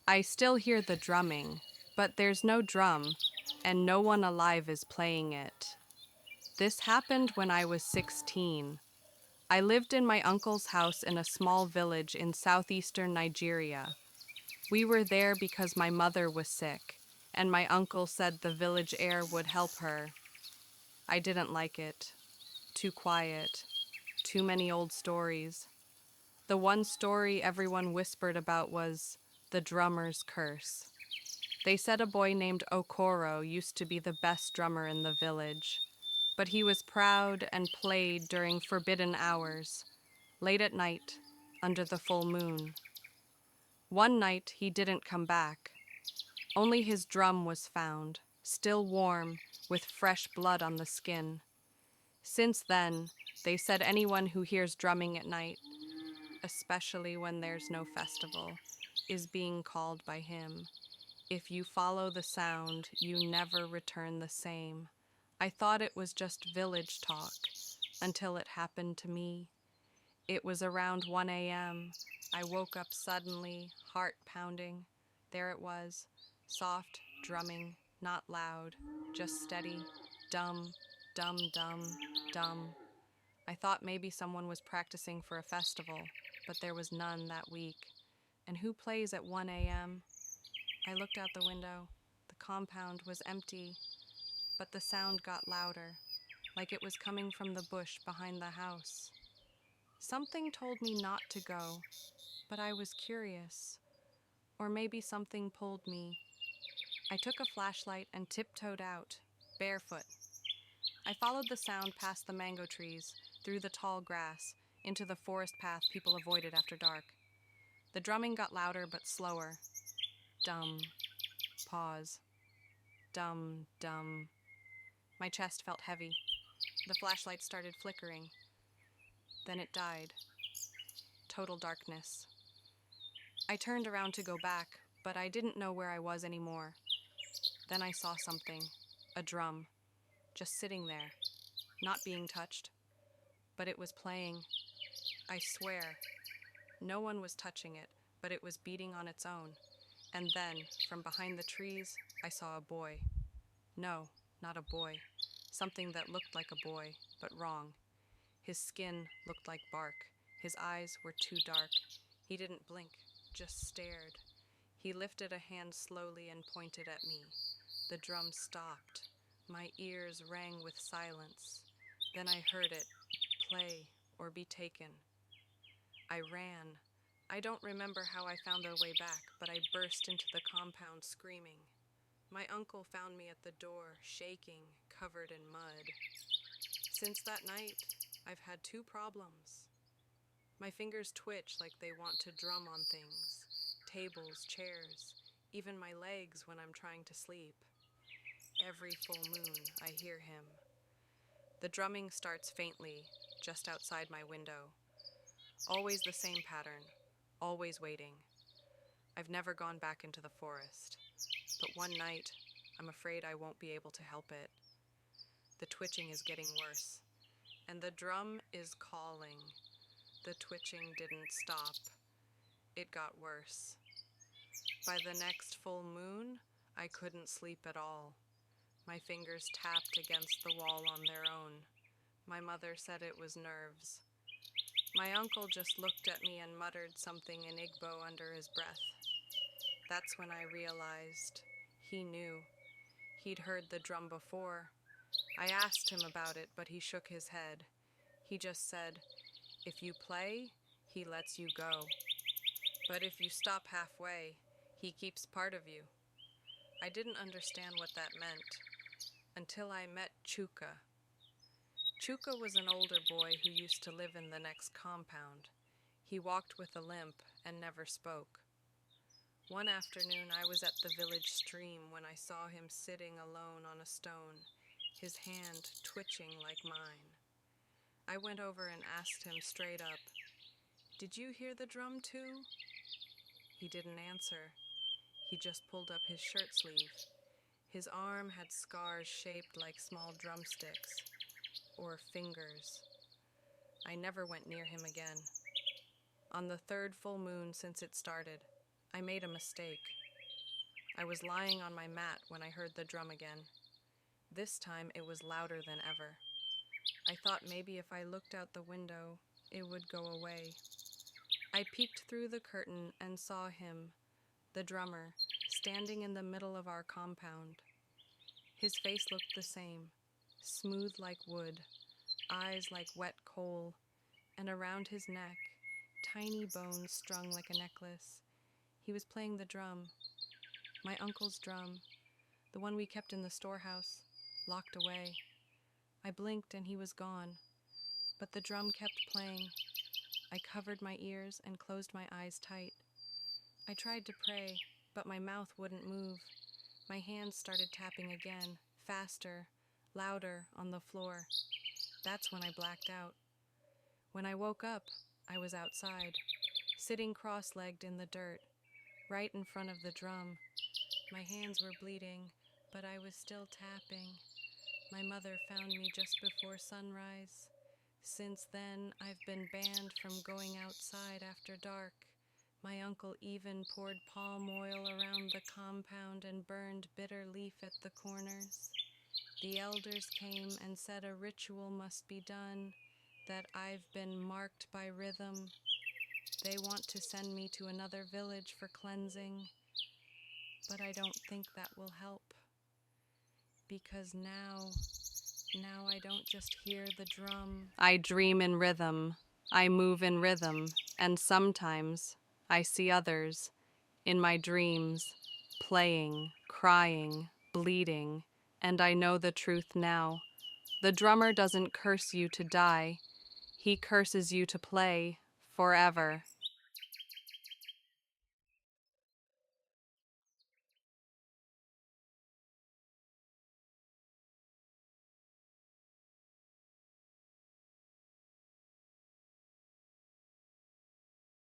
I still hear the drumming, but there's no drum, and no one alive is playing it. This happened when I was 16. I lived in my uncle's house in a small village in southeastern Nigeria. We were there because my mother was sick, and my uncle said the village air would help her. I didn't like it. Too quiet. Too many old stories. The one story everyone whispered about was the drummer's curse. They said a boy named Okoro used to be the best drummer in the village, but he was proud and played during forbidden hours, late at night, under the full moon. One night he didn't come back. Only his drum was found, still warm, with fresh blood on the skin. Since then, they said anyone who hears drumming at night, especially when there's no festival, is being called by him. If you follow the sound, you never return the same. I thought it was just village talk until it happened to me. It was around 1 a.m. I woke up suddenly, heart pounding. There it was, soft drumming, not loud, just steady, dum, dum, dum, dum. I thought maybe someone was practicing for a festival, but there was none that week. And who plays at 1 a.m.? I looked out the window. The compound was empty, but the sound got louder, like it was coming from the bush behind the house. Something told me not to go, but I was curious. Or maybe something pulled me. I took a flashlight and tiptoed out, barefoot. I followed the sound past the mango trees, through the tall grass, into the forest path people avoided after dark. The drumming got louder but slower. Dum. Pause. Dum, dum. My chest felt heavy. The flashlight started flickering. Then it died. Total darkness. I turned around to go back, but I didn't know where I was anymore. Then I saw something. A drum. Just sitting there. Not being touched. But it was playing. I swear. No one was touching it, but it was beating on its own. And then, from behind the trees, I saw a boy. No, not a boy. Something that looked like a boy, but wrong. His skin looked like bark. His eyes were too dark. He didn't blink, just stared. He lifted a hand slowly and pointed at me. The drum stopped. My ears rang with silence. Then I heard it, play or be taken. I ran. I don't remember how I found the way back, but I burst into the compound screaming. My uncle found me at the door, shaking, covered in mud. Since that night, I've had two problems. My fingers twitch like they want to drum on things, tables, chairs, even my legs when I'm trying to sleep. Every full moon, I hear him. The drumming starts faintly, just outside my window. Always the same pattern, always waiting. I've never gone back into the forest, but one night, I'm afraid I won't be able to help it. The twitching is getting worse, and the drum is calling. The twitching didn't stop. It got worse. By the next full moon, I couldn't sleep at all. My fingers tapped against the wall on their own. My mother said it was nerves. My uncle just looked at me and muttered something in Igbo under his breath. That's when I realized he knew. He'd heard the drum before. I asked him about it, but he shook his head. He just said, "If you play, he lets you go. But if you stop halfway, he keeps part of you." I didn't understand what that meant until I met Chuka. Chuka was an older boy who used to live in the next compound. He walked with a limp and never spoke. One afternoon I was at the village stream when I saw him sitting alone on a stone, his hand twitching like mine. I went over and asked him straight up, "Did you hear the drum too?" He didn't answer. He just pulled up his shirt sleeve. His arm had scars shaped like small drumsticks, or fingers. I never went near him again. On the third full moon since it started, I made a mistake. I was lying on my mat when I heard the drum again. This time it was louder than ever. I thought maybe if I looked out the window, it would go away. I peeked through the curtain and saw him, the drummer, standing in the middle of our compound. His face looked the same, smooth like wood, eyes like wet coal, and around his neck, tiny bones strung like a necklace. He was playing the drum, my uncle's drum, the one we kept in the storehouse, locked away. I blinked and he was gone, but the drum kept playing. I covered my ears and closed my eyes tight. I tried to pray, but my mouth wouldn't move. My hands started tapping again, faster, louder, on the floor. That's when I blacked out. When I woke up, I was outside, sitting cross-legged in the dirt, right in front of the drum. My hands were bleeding, but I was still tapping. My mother found me just before sunrise. Since then, I've been banned from going outside after dark. My uncle even poured palm oil around the compound and burned bitter leaf at the corners. The elders came and said a ritual must be done, that I've been marked by rhythm. They want to send me to another village for cleansing, but I don't think that will help. Because now I don't just hear the drum. I dream in rhythm, I move in rhythm, and sometimes I see others in my dreams, playing, crying, bleeding, and I know the truth now. The drummer doesn't curse you to die, he curses you to play forever.